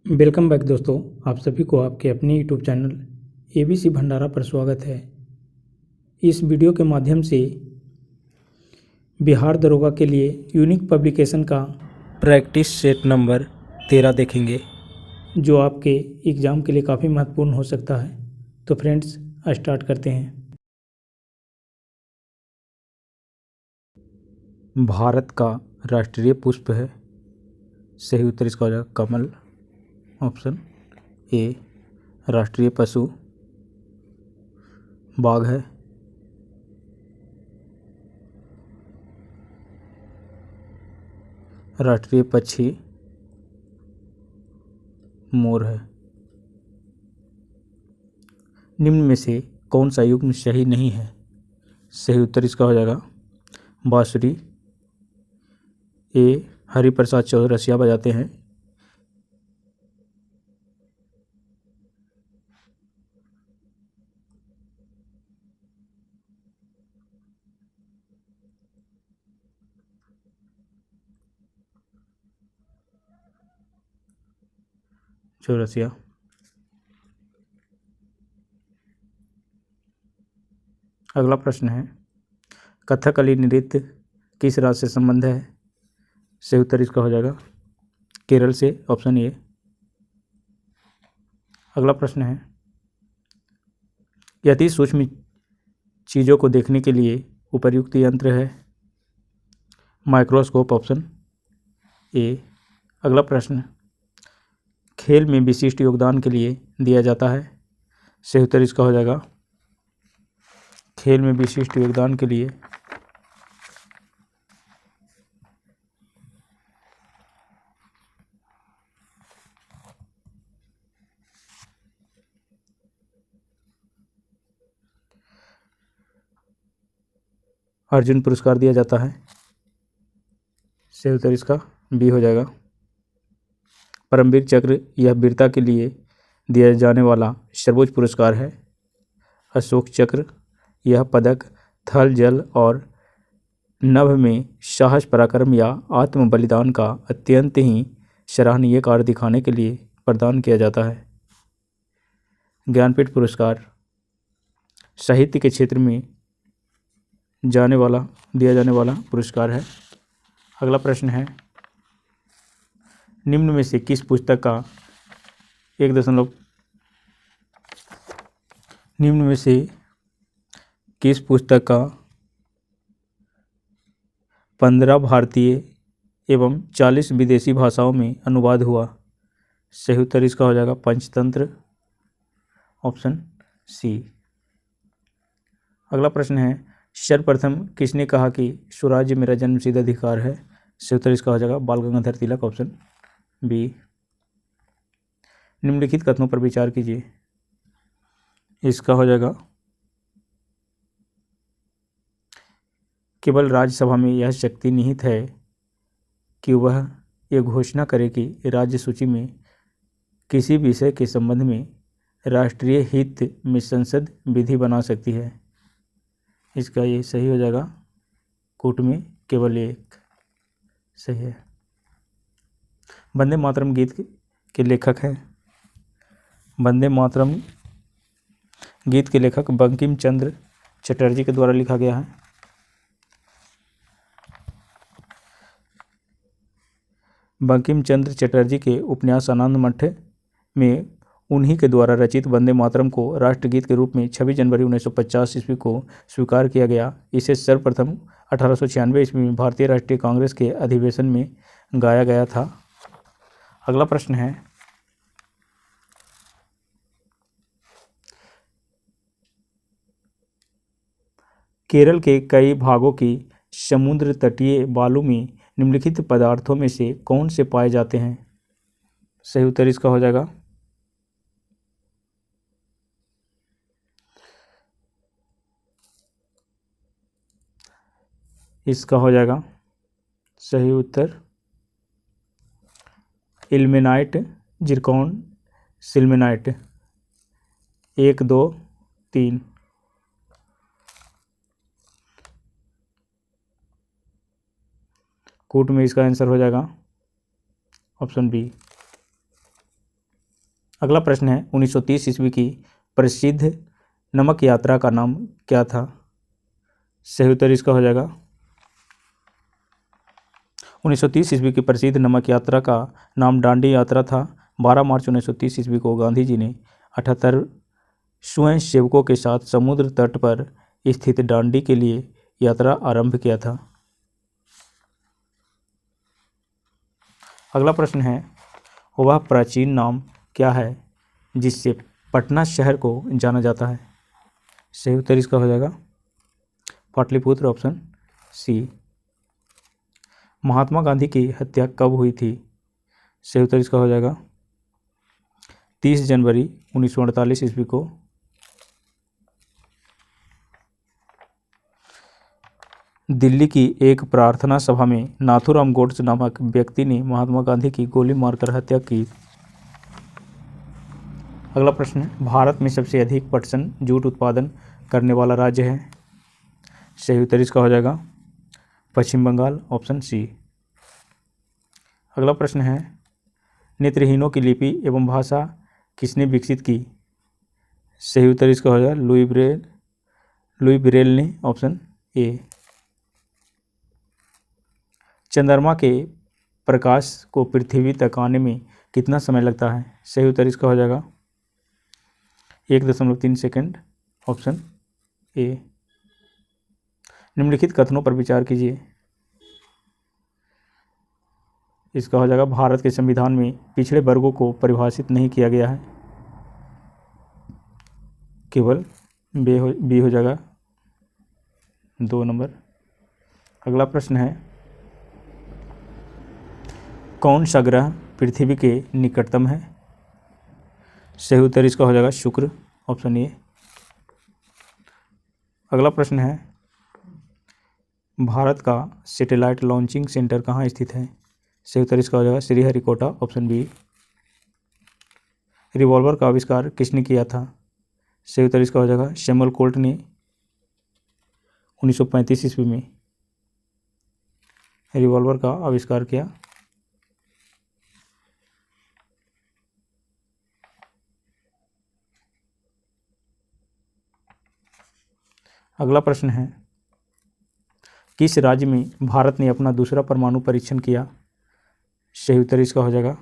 Welcome back दोस्तों, आप सभी को आपके अपने यूट्यूब चैनल एबीसी भंडारा पर स्वागत है। इस वीडियो के माध्यम से बिहार दरोगा के लिए यूनिक पब्लिकेशन का प्रैक्टिस सेट नंबर 13 देखेंगे। जो आपके एग्ज़ाम के लिए काफ़ी महत्वपूर्ण हो सकता है। तो फ्रेंड्स, स्टार्ट करते हैं। भारत का राष्ट्रीय पुष्प है। सही उत्तर इसका हो जाएगा कमल। Option A. राष्ट्रीय पशु बाघ है। राष्ट्रीय पक्षी मोर है। निम्न में से कौन सा युग्म सही नहीं है? सही उत्तर इसका हो जाएगा बांसुरी। ए। हरिप्रसाद चौरसिया बजाते हैं। चौरसिया। अगला प्रश्न है, कथकली नृत्य किस राज्य से संबंध है? सही उत्तर इसका हो जाएगा केरल से। Option A. अगला प्रश्न है, यदि सूक्ष्म चीज़ों को देखने के लिए उपर्युक्त यंत्र है? माइक्रोस्कोप। Option A. अगला प्रश्न, खेल में विशिष्ट योगदान के लिए दिया जाता है? सही उत्तर इसका हो जाएगा खेल में विशिष्ट योगदान के लिए अर्जुन पुरस्कार दिया जाता है। सही उत्तर इसका बी हो जाएगा। परमवीर चक्र यह वीरता के लिए दिया जाने वाला सर्वोच्च पुरस्कार है। अशोक चक्र यह पदक थल जल और नभ में साहस पराक्रम या आत्म बलिदान का अत्यंत ही सराहनीय कार्य दिखाने के लिए प्रदान किया जाता है। ज्ञानपीठ पुरस्कार साहित्य के क्षेत्र में दिया जाने वाला पुरस्कार है। अगला प्रश्न है, निम्न में से किस पुस्तक का 15 भारतीय एवं 40 विदेशी भाषाओं में अनुवाद हुआ? सही उत्तर इसका हो जाएगा पंचतंत्र। Option C. अगला प्रश्न है, सर्वप्रथम किसने कहा कि स्वराज्य मेरा जन्मसिद्ध अधिकार है? सही उत्तर इसका हो जाएगा बाल गंगाधर तिलक। Option B. निम्नलिखित कथनों पर विचार कीजिए। इसका हो जाएगा केवल राज्यसभा में यह शक्ति निहित है कि वह यह घोषणा करे कि राज्य सूची में किसी विषय के संबंध में राष्ट्रीय हित में संसद विधि बना सकती है। इसका ये सही हो जाएगा कूट में केवल एक सही है। वंदे मातरम गीत के लेखक हैं। वंदे मातरम गीत के लेखक बंकिम चंद्र चटर्जी के द्वारा लिखा गया है। बंकिम चंद्र चटर्जी के उपन्यास आनंद मठ में उन्हीं के द्वारा रचित वंदे मातरम को राष्ट्रगीत के रूप में 26 जनवरी 1950 ईस्वी को स्वीकार किया गया। इसे सर्वप्रथम 1896 ईस्वी में भारतीय राष्ट्रीय कांग्रेस के अधिवेशन में गाया गया था। अगला प्रश्न है, केरल के कई भागों की समुद्र तटीय बालू में निम्नलिखित पदार्थों में से कौन से पाए जाते हैं? सही उत्तर इसका हो जाएगा सही उत्तर इल्मेनाइट, जिरकॉन, सिल्मेनाइट। 1 2 3। कूट में इसका आंसर हो जाएगा ऑप्शन बी। अगला प्रश्न है 1930 ईस्वी की प्रसिद्ध नमक यात्रा का नाम क्या था? सही उत्तर इसका हो जाएगा 1930 ईस्वी की प्रसिद्ध नमक यात्रा का नाम दांडी यात्रा था। 12 मार्च 1930 ईस्वी को गांधी जी ने 78 स्वयंसेवकों के साथ समुद्र तट पर स्थित दांडी के लिए यात्रा आरंभ किया था। अगला प्रश्न है वह प्राचीन नाम क्या है जिससे पटना शहर को जाना जाता है? सही उत्तर इसका हो जाएगा पाटलिपुत्र, ऑप्शन सी। महात्मा गांधी की हत्या कब हुई थी? सही उत्तर इसका हो जाएगा 30 जनवरी 1948 ईस्वी को। दिल्ली की एक प्रार्थना सभा में नाथूराम गोड्से नामक व्यक्ति ने महात्मा गांधी की गोली मारकर हत्या की। अगला प्रश्न है भारत में सबसे अधिक पटसन जूट उत्पादन करने वाला राज्य है? सही उत्तर इसका हो जाएगा पश्चिम बंगाल, ऑप्शन सी। अगला प्रश्न है नेत्रहीनों की लिपि एवं भाषा किसने विकसित की? सही उत्तर इसका हो जाएगा लुई ब्रेल ने, ऑप्शन ए। चंद्रमा के प्रकाश को पृथ्वी तक आने में कितना समय लगता है? सही उत्तर इसका हो जाएगा 1.3 सेकंड, ऑप्शन ए। निम्नलिखित कथनों पर विचार कीजिए। इसका हो जाएगा भारत के संविधान में पिछड़े वर्गों को परिभाषित नहीं किया गया है, केवल बी हो जाएगा 2 नंबर। अगला प्रश्न है कौन सा ग्रह पृथ्वी के निकटतम है? सही उत्तर इसका हो जाएगा शुक्र, ऑप्शन ए। अगला प्रश्न है भारत का सैटेलाइट लॉन्चिंग सेंटर कहाँ स्थित है? सही उत्तर इसका हो जाएगा श्रीहरिकोटा, ऑप्शन बी। रिवॉल्वर का आविष्कार किसने किया था? सही उत्तर इसका हो जाएगा सैमुअल कोल्ट ने 1935 ईस्वी में रिवॉल्वर का आविष्कार किया। अगला प्रश्न है किस राज्य में भारत ने अपना दूसरा परमाणु परीक्षण किया? सही उत्तर इसका हो जाएगा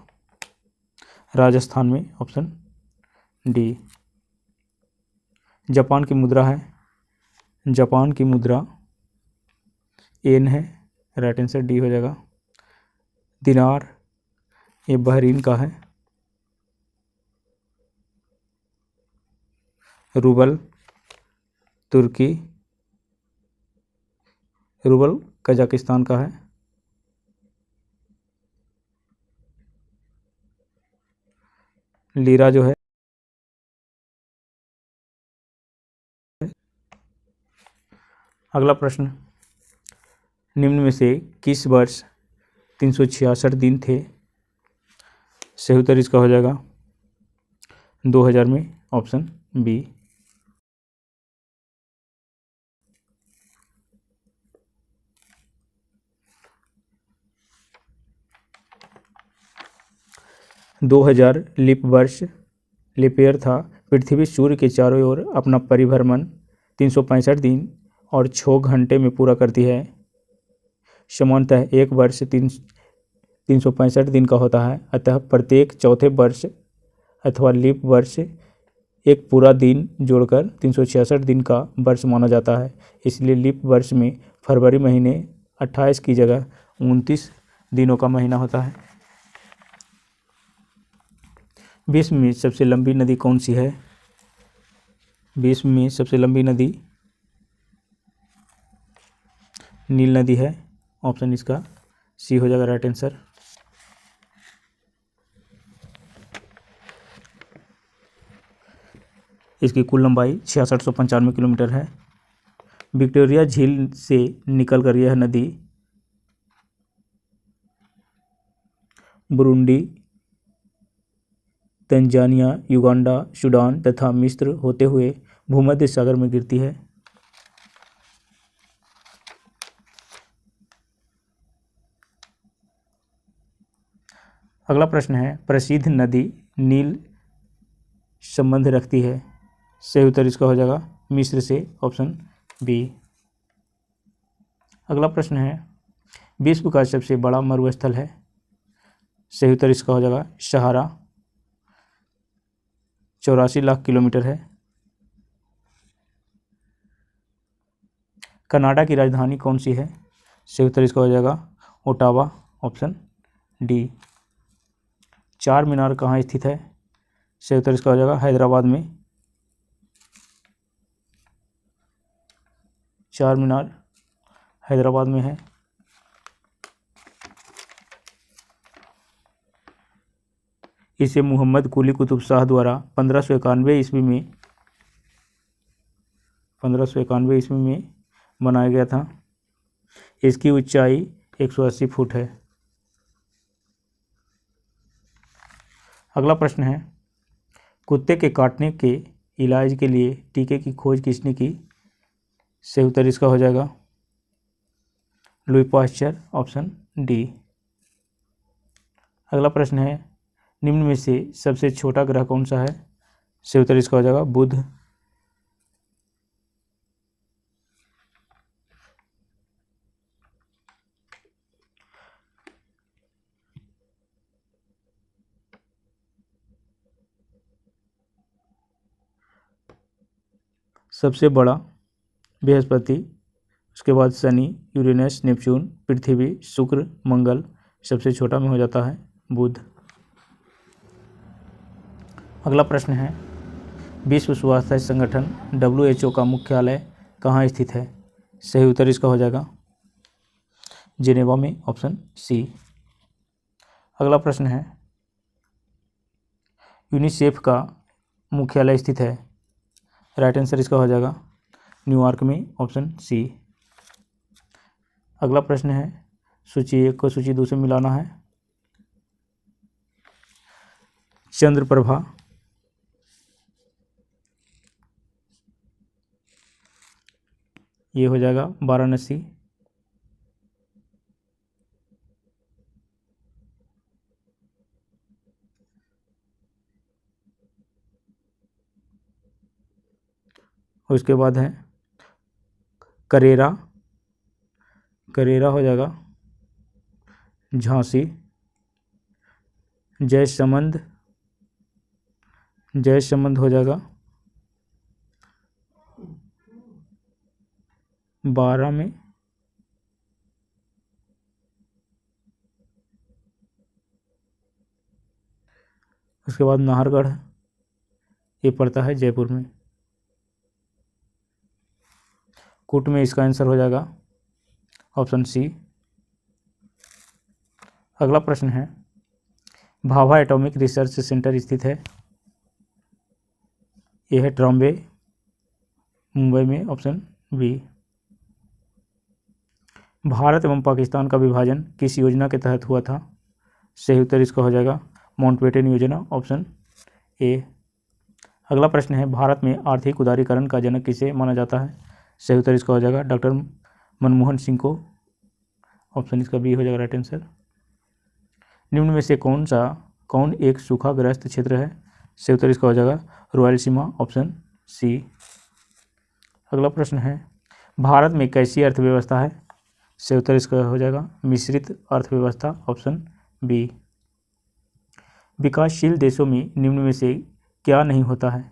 राजस्थान में, ऑप्शन डी। जापान की मुद्रा है, जापान की मुद्रा येन है, राइट आंसर डी हो जाएगा। दिनार ये बहरीन का है। रूबल तुर्की, रूबल कजाकिस्तान का है। लीरा जो है अगला प्रश्न निम्न में से किस वर्ष 366 दिन थे? सही उत्तर इसका हो जाएगा 2000 में, ऑप्शन बी। दो 2000 लीप ईयर था। पृथ्वी सूर्य के चारों ओर अपना परिभ्रमण 365 दिन और 6 घंटे में पूरा करती है। सामान्यतः एक वर्ष 365 दिन का होता है, अतः प्रत्येक चौथे वर्ष अथवा लीप वर्ष एक पूरा दिन जोड़कर 366 दिन का वर्ष माना जाता है। इसलिए लीप वर्ष में फरवरी महीने 28 की जगह 29 दिनों का महीना होता है। विश्व में सबसे लंबी नदी कौन सी है? विश्व में सबसे लंबी नदी नील नदी है, ऑप्शन इसका सी हो जाएगा राइट आंसर। इसकी कुल लंबाई 6695 किलोमीटर है। विक्टोरिया झील से निकलकर यह नदी बुरुंडी, तंजानिया, युगांडा, सूडान तथा मिस्र होते हुए भूमध्य सागर में गिरती है। अगला प्रश्न है प्रसिद्ध नदी नील संबंध रखती है? सही उत्तर इसका हो जाएगा मिस्र से, ऑप्शन बी। अगला प्रश्न है, विश्व का सबसे बड़ा मरुस्थल है? सही उत्तर इसका हो जाएगा सहारा, 84 लाख किलोमीटर है। कनाडा की राजधानी कौन सी है? सही उत्तर इसका हो जाएगा ओटावा, ऑप्शन डी। चार मीनार कहाँ स्थित है? सही उत्तर इसका हो जाएगा हैदराबाद में। चार मीनार हैदराबाद में है। इसे मोहम्मद कुली कुतुब शाह द्वारा 1591 ईस्वी में बनाया गया था। इसकी ऊंचाई 180 फुट है। अगला प्रश्न है, कुत्ते के काटने के इलाज के लिए टीके की खोज किसने की? सही उत्तर इसका हो जाएगा लुई पाश्चर, ऑप्शन डी। अगला प्रश्न है, निम्न में से सबसे छोटा ग्रह कौन सा है? सही उत्तर इसका हो जाएगा बुध। सबसे बड़ा बृहस्पति, उसके बाद शनि, यूरेनस, नेपच्यून, पृथ्वी, शुक्र, मंगल। सबसे छोटा में हो जाता है बुध। अगला प्रश्न है, विश्व स्वास्थ्य संगठन WHO का मुख्यालय कहाँ स्थित है? सही उत्तर इसका हो जाएगा जिनेवा में, ऑप्शन सी। अगला प्रश्न है, यूनिसेफ का मुख्यालय स्थित है? राइट आंसर इसका हो जाएगा न्यूयॉर्क में, ऑप्शन सी। अगला प्रश्न है, सूची 1 को सूची 2 से मिलाना है। चंद्रप्रभा ये हो जाएगा वाराणसी। उसके बाद है करेरा, करेरा हो जाएगा झांसी। जयसमंद, जयसमंद हो जाएगा 12 में। उसके बाद नाहरगढ़, ये पड़ता है जयपुर में। कूट में इसका आंसर हो जाएगा ऑप्शन सी। अगला प्रश्न है, भाभा एटॉमिक रिसर्च सेंटर स्थित है? यह है ट्रॉम्बे, मुंबई में, ऑप्शन बी। भारत एवं पाकिस्तान का विभाजन किस योजना के तहत हुआ था? सही उत्तर इसका हो जाएगा माउंटबेटन योजना, ऑप्शन ए। अगला प्रश्न है, भारत में आर्थिक उदारीकरण का जनक किसे माना जाता है? सही उत्तर इसका हो जाएगा डॉक्टर मनमोहन सिंह को, ऑप्शन इसका बी हो जाएगा राइट आंसर। निम्न में से कौन एक सूखाग्रस्त क्षेत्र है? सही उत्तर इसका हो जाएगा रायलसीमा, ऑप्शन सी। अगला प्रश्न है, भारत में कैसी अर्थव्यवस्था है? सही उत्तर इसका हो जाएगा मिश्रित अर्थव्यवस्था, ऑप्शन बी। विकासशील देशों में निम्न में से क्या नहीं होता है?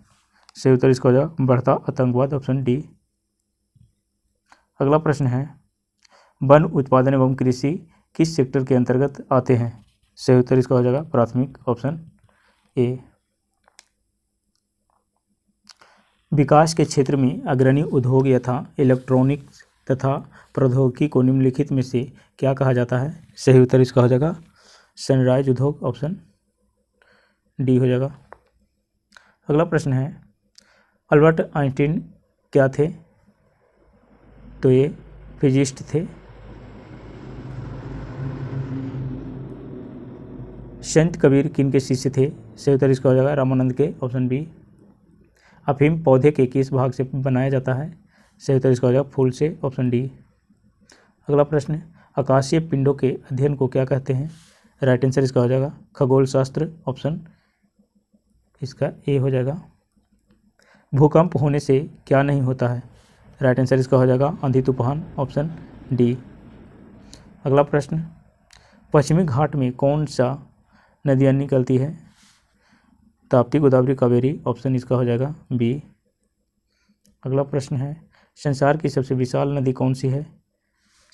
सही उत्तर इसका हो जाएगा बढ़ता आतंकवाद, ऑप्शन डी। अगला प्रश्न है, वन उत्पादन एवं कृषि किस सेक्टर के अंतर्गत आते हैं? सही उत्तर इसका हो जाएगा प्राथमिक, ऑप्शन ए। विकास के क्षेत्र में अग्रणी उद्योग यथा इलेक्ट्रॉनिक्स तथा प्रौद्योगिकी को निम्नलिखित में से क्या कहा जाता है? सही उत्तर इसका हो जाएगा सनराइज उद्योग, ऑप्शन डी हो जाएगा। अगला प्रश्न है, अल्बर्ट आइंस्टीन क्या थे? तो ये फिजिस्ट थे। संत कबीर किन के शिष्य थे? सही उत्तर इसका हो जाएगा रामानंद के, ऑप्शन बी। अफीम पौधे के किस भाग से बनाया जाता है? सही उत्तर इसका हो जाएगा फूल से, ऑप्शन डी। अगला प्रश्न है, आकाशीय पिंडों के अध्ययन को क्या कहते हैं? राइट आंसर इसका हो जाएगा खगोल शास्त्र, ऑप्शन इसका ए हो जाएगा। भूकंप होने से क्या नहीं होता है? राइट आंसर इसका हो जाएगा आंधी तूफान, ऑप्शन डी। अगला प्रश्न, पश्चिमी घाट में कौन सा नदियाँ निकलती है? ताप्ती, गोदावरी, कावेरी, ऑप्शन इसका हो जाएगा बी। अगला प्रश्न है, संसार की सबसे विशाल नदी कौन सी है?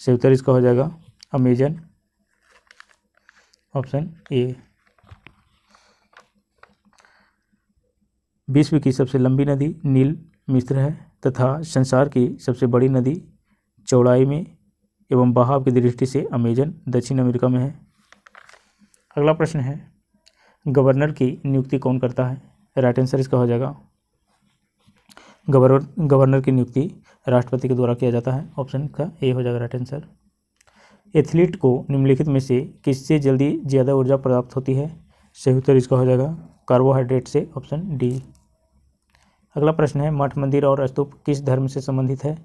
सही उत्तर इसका हो जाएगा अमेजन, ऑप्शन ए। विश्व की सबसे लंबी नदी नील मिस्र है तथा संसार की सबसे बड़ी नदी चौड़ाई में एवं बहाव की दृष्टि से अमेजन दक्षिण अमेरिका में है। अगला प्रश्न है, गवर्नर की नियुक्ति कौन करता है? राइट आंसर इसका हो जाएगा गवर्नर की नियुक्ति राष्ट्रपति के द्वारा किया जाता है, ऑप्शन का ए हो जाएगा राइट आंसर। एथलीट को निम्नलिखित में से किससे जल्दी ज़्यादा ऊर्जा प्राप्त होती है? सही उत्तर इसका हो जाएगा कार्बोहाइड्रेट से, ऑप्शन डी। अगला प्रश्न है, मठ मंदिर और स्तूप किस धर्म से संबंधित है?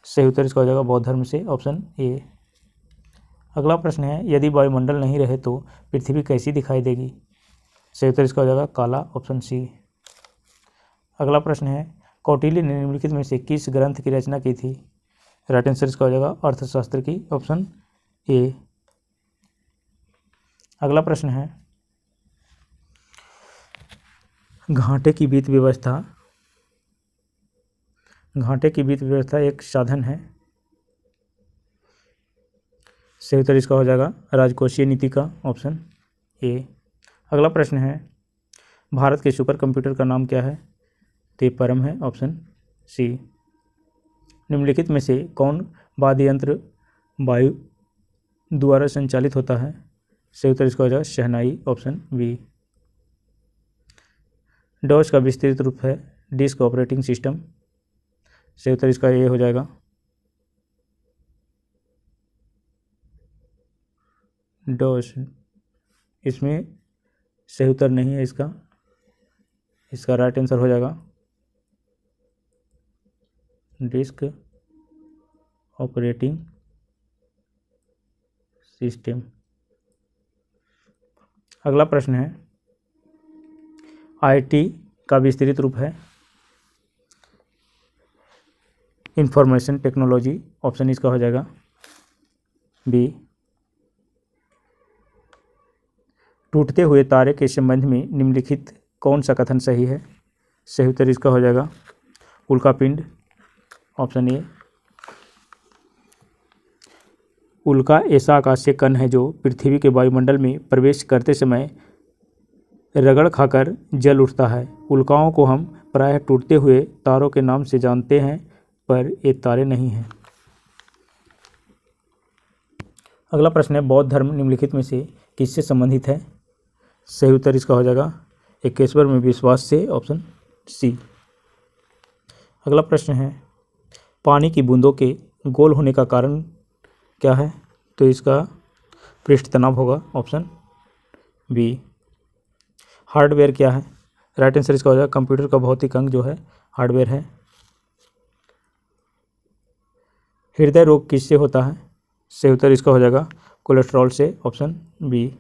सही उत्तर इसका हो जाएगा बौद्ध धर्म से, ऑप्शन ए। अगला प्रश्न है, यदि वायुमंडल नहीं रहे तो पृथ्वी कैसी दिखाई देगी? सही उत्तर इसका हो जाएगा काला, ऑप्शन सी। अगला प्रश्न है, कौटिल्य ने निम्नलिखित में से किस ग्रंथ की रचना की थी? राइट आंसर इसका हो जाएगा अर्थशास्त्र की, ऑप्शन ए। अगला प्रश्न है, घाटे की वित्त व्यवस्था एक साधन है। सही उत्तर इसका हो जाएगा राजकोषीय नीति का, ऑप्शन ए। अगला प्रश्न है, भारत के सुपर कंप्यूटर का नाम क्या है? तो ये परम है, ऑप्शन सी। निम्नलिखित में से कौन वाद्य यंत्र वायु द्वारा संचालित होता है? सही उत्तर इसका हो जाएगा शहनाई, ऑप्शन बी। डॉस का विस्तृत रूप है डिस्क ऑपरेटिंग सिस्टम। सही उत्तर इसका ये हो जाएगा डॉस। इसमें सही उत्तर नहीं है इसका राइट आंसर हो जाएगा डिस्क ऑपरेटिंग सिस्टम। अगला प्रश्न है, आईटी का विस्तृत रूप है इंफॉर्मेशन टेक्नोलॉजी, ऑप्शन इसका हो जाएगा बी। टूटते हुए तारे के संबंध में निम्नलिखित कौन सा कथन सही है? सही उत्तर इसका हो जाएगा उल्कापिंड, ऑप्शन ए। उल्का ऐसा आकाशीय कण है जो पृथ्वी के वायुमंडल में प्रवेश करते समय रगड़ खाकर जल उठता है। उल्काओं को हम प्रायः टूटते हुए तारों के नाम से जानते हैं, पर ये तारे नहीं हैं। अगला प्रश्न है, बौद्ध धर्म निम्नलिखित में से किससे संबंधित है? सही उत्तर इसका हो जाएगा एकेश्वर में विश्वास से, ऑप्शन सी। अगला प्रश्न है, पानी की बूंदों के गोल होने का कारण क्या है? तो इसका पृष्ठ तनाव होगा, ऑप्शन बी। हार्डवेयर क्या है? राइट आंसर इसका हो जाएगा कंप्यूटर का भौतिक अंग जो है हार्डवेयर है। हृदय रोग किससे होता है? सही उत्तर इसका हो जाएगा कोलेस्ट्रॉल से, ऑप्शन बी।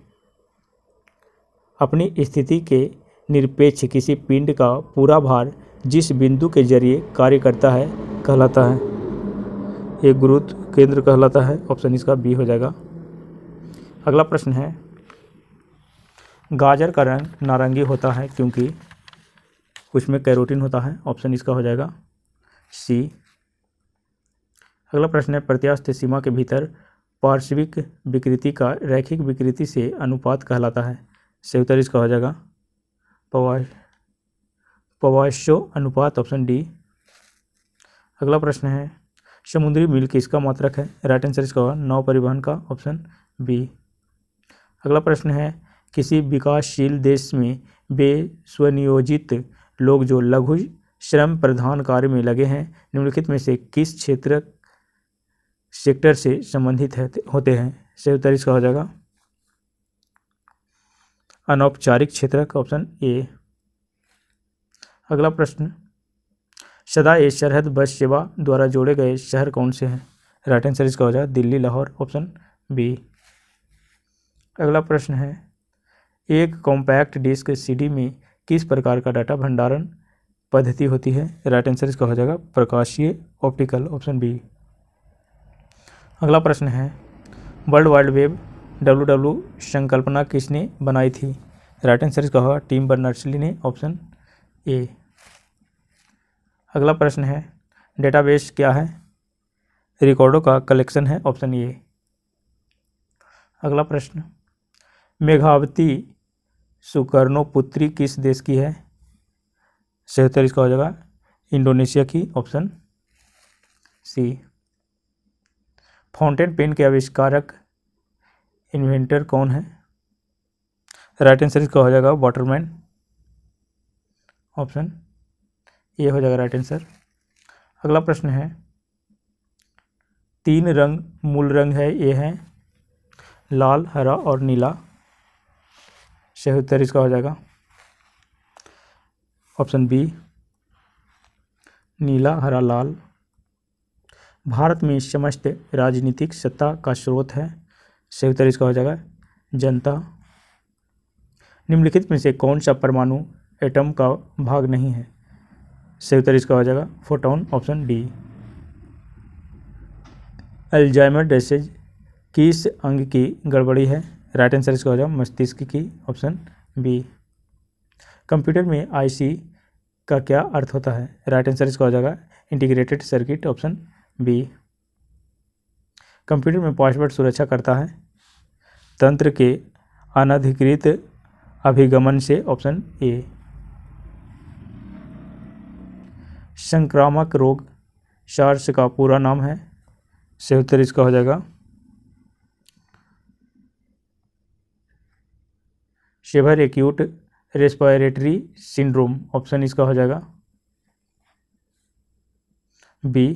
अपनी स्थिति के निरपेक्ष किसी पिंड का पूरा भार जिस बिंदु के जरिए कार्य करता है कहलाता है? एक गुरुत्व केंद्र कहलाता है, ऑप्शन इसका बी हो जाएगा। अगला प्रश्न है, गाजर का रंग नारंगी होता है क्योंकि उसमें कैरोटीन होता है, ऑप्शन इसका हो जाएगा सी। अगला प्रश्न है, प्रत्यास्थ सीमा के भीतर पार्श्विक विकृति का रैखिक विकृति से अनुपात कहलाता है? सही उत्तर इसका हो जाएगा पवाश्यो अनुपात, ऑप्शन डी। अगला प्रश्न है, समुद्री मील किसका मात्रक है? राइट आंसर इसका होगा नौ परिवहन का, ऑप्शन बी। अगला प्रश्न है, किसी विकासशील देश में वे स्वनियोजित लोग जो लघु श्रम प्रधान कार्य में लगे हैं निम्नलिखित में से किस सेक्टर से संबंधित होते हैं? सही उत्तर इसका हो जाएगा अनौपचारिक क्षेत्र का, ऑप्शन ए। अगला प्रश्न, सदा ए सरहद बस सेवा द्वारा जोड़े गए शहर कौन से हैं? राइट आंसर इसका हो जाएगा दिल्ली, लाहौर, ऑप्शन बी। अगला प्रश्न है, एक कॉम्पैक्ट डिस्क सीडी में किस प्रकार का डाटा भंडारण पद्धति होती है? राइट आंसर इसका हो जाएगा प्रकाशीय ऑप्टिकल, ऑप्शन बी। अगला प्रश्न है वर्ल्ड वाइड वेब WW संकल्पना किसने बनाई थी? राइट आंसर इसका होगा टिम बर्नर्स-ली ने, ऑप्शन ए। अगला प्रश्न है डेटाबेस क्या है? रिकॉर्डों का कलेक्शन है, ऑप्शन ए। अगला प्रश्न मेघावती सुकर्णो पुत्री किस देश की है? सही उत्तर इसका हो जाएगा इंडोनेशिया की, ऑप्शन सी। फाउंटेन पेन के आविष्कारक इन्वेंटर कौन है? राइट आंसर इसका हो जाएगा वाटरमैन, ऑप्शन ए हो जाएगा राइट आंसर। अगला प्रश्न है 3 रंग मूल रंग है, ये हैं लाल, हरा और नीला। सही उत्तर इसका हो जाएगा ऑप्शन बी नीला, हरा, लाल। भारत में समस्त राजनीतिक सत्ता का स्रोत है। सही उत्तर इसका हो जाएगा जनता। निम्नलिखित में से कौन सा परमाणु एटम का भाग नहीं है? सही उत्तर इसका हो जाएगा photon, option D. Alzheimer disease किस अंग की गड़बड़ी है? राइट आंसर इसका हो जाएगा मस्तिष्क की, ऑप्शन बी। कंप्यूटर में IC का क्या अर्थ होता है? राइट आंसर इसका हो जाएगा integrated circuit, option B. Computer में पासवर्ड सुरक्षा करता है तंत्र के अनधिकृत अभिगमन से, ऑप्शन ए। संक्रामक रोग सार्स का पूरा नाम है? सही उत्तर इसका हो जाएगा severe acute respiratory syndrome, option इसका हो जाएगा बी।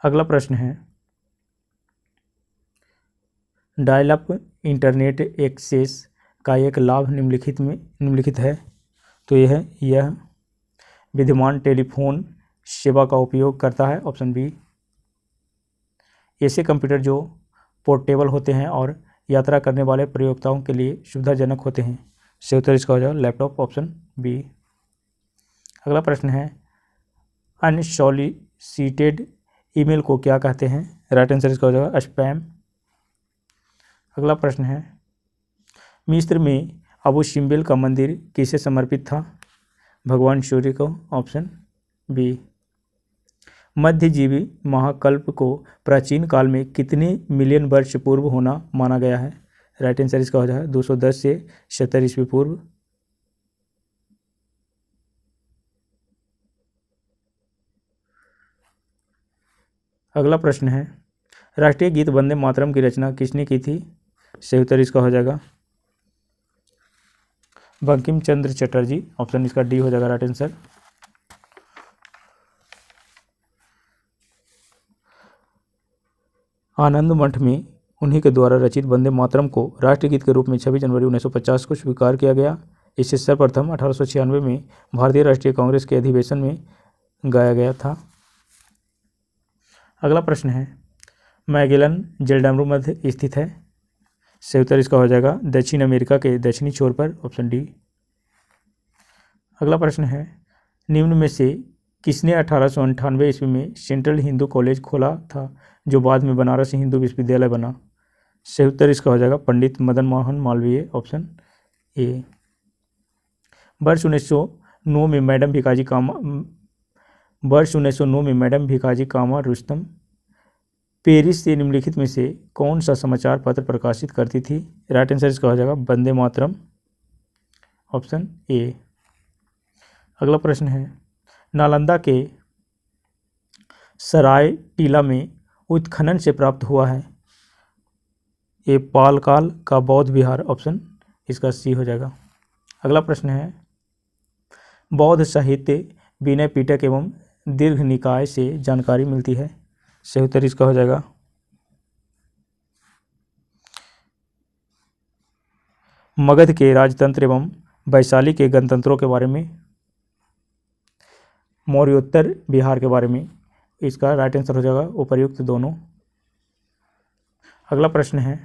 अगला प्रश्न है डायल अप इंटरनेट एक्सेस का एक लाभ निम्नलिखित है, तो यह विद्यमान टेलीफोन सेवा का उपयोग करता है, ऑप्शन बी। ऐसे कंप्यूटर जो पोर्टेबल होते हैं और यात्रा करने वाले प्रयोक्ताओं के लिए सुविधाजनक होते हैं। सही उत्तर इसका हो जाएगा लैपटॉप, ऑप्शन बी। अगला प्रश्न है अनसॉलिसिटेड ईमेल को क्या कहते हैं? राइट आंसर इसका हो जाएगा स्पैम। अगला प्रश्न है मिस्र में अबू सिम्बल का मंदिर किसे समर्पित था? भगवान सूर्य को, ऑप्शन बी। मध्यजीवी महाकल्प को प्राचीन काल में कितने मिलियन वर्ष पूर्व होना माना गया है? राइट आंसर इसका हो जाएगा 210 से 70 ईस्वी पूर्व। अगला प्रश्न है राष्ट्रीय गीत वंदे मातरम की रचना किसने की थी? सही उत्तर इसका हो जाएगा बंकिम चंद्र चटर्जी, ऑप्शन इसका डी हो जाएगा राइट आंसर। आनंद मठ में उन्हीं के द्वारा रचित वंदे मातरम को राष्ट्रीय गीत के रूप में 26 जनवरी 1950 को स्वीकार किया गया। इसे सर्वप्रथम 1896 में भारतीय राष्ट्रीय कांग्रेस के अधिवेशन में गाया गया था। अगला प्रश्न है मैगेलन जलडामरू मध्य स्थित है? सही उत्तर इसका हो जाएगा दक्षिण अमेरिका के दक्षिणी छोर पर, ऑप्शन डी। अगला प्रश्न है निम्न में से किसने 1898 ईस्वी में सेंट्रल हिंदू कॉलेज खोला था जो बाद में बनारस हिंदू विश्वविद्यालय बना? सही उत्तर इसका हो जाएगा पंडित मदन मोहन मालवीय, ऑप्शन ए। वर्ष 1909 में मैडम भिकाजी कामा रुस्तम पेरिस से निम्नलिखित में से कौन सा समाचार पत्र प्रकाशित करती थी? राइट आंसर इसका हो जाएगा वंदे मातरम, ऑप्शन ए। अगला प्रश्न है नालंदा के सराय टीला में उत्खनन से प्राप्त हुआ है ये पाल काल का बौद्ध विहार, ऑप्शन इसका सी हो जाएगा। अगला प्रश्न है बौद्ध साहित्य विनय पिटक एवं दीर्घ निकाय से जानकारी मिलती है? सही उत्तर इसका हो जाएगा मगध के राजतंत्र एवं वैशाली के गणतंत्रों के बारे में, मौर्योत्तर बिहार के बारे में। इसका राइट आंसर हो जाएगा उपर्युक्त दोनों। अगला प्रश्न है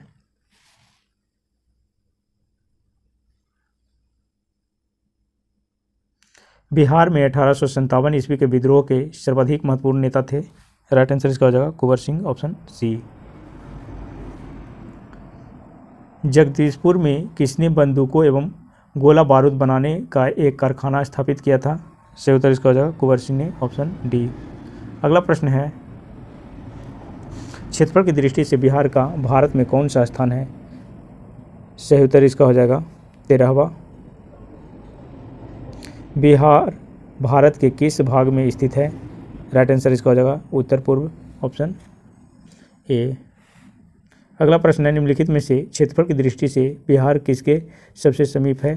बिहार में 1857 ईस्वी के विद्रोह के सर्वाधिक महत्वपूर्ण नेता थे। राइट आंसर इसका हो जाएगा कुंवर सिंह, ऑप्शन सी। जगदीशपुर में किसने बंदूकों एवं गोला बारूद बनाने का एक कारखाना स्थापित किया था? सही उत्तर इसका हो जाएगा कुंवर सिंह ने, ऑप्शन डी। अगला प्रश्न है, क्षेत्रफल की दृष्टि से बिहार का भारत में कौन सा स्थान है? सही उत्तर इसका हो जाएगा 13वां। बिहार भारत के किस भाग में स्थित है? राइट आंसर इसका हो जाएगा उत्तर पूर्व, ऑप्शन ए। अगला प्रश्न है, निम्नलिखित में से क्षेत्रफल की दृष्टि से बिहार किसके सबसे समीप है?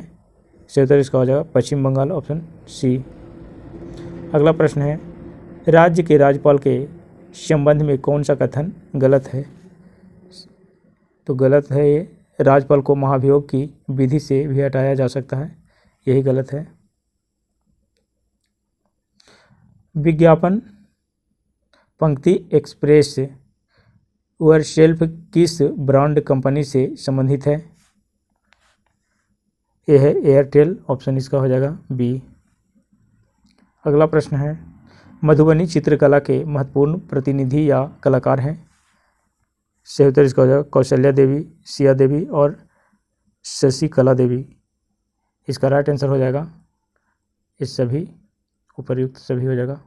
सही उत्तर इसका हो जाएगा पश्चिम बंगाल, ऑप्शन सी। अगला प्रश्न है, राज्य के राज्यपाल के संबंध में कौन सा कथन गलत है? तो गलत है ये, राज्यपाल को महाभियोग की विधि से भी हटाया जा सकता है, यही गलत है। विज्ञापन पंक्ति एक्सप्रेस योरसेल्फ किस ब्रांड कंपनी से संबंधित है? यह है एयरटेल, ऑप्शन इसका हो जाएगा बी। अगला प्रश्न है, मधुबनी चित्रकला के महत्वपूर्ण प्रतिनिधि या कलाकार हैं? सही उत्तर इसका हो जाएगा कौशल्या देवी, सिया देवी और शशिकला देवी। इसका राइट आंसर हो जाएगा इस सभी, उपर्युक्त सभी हो जाएगा।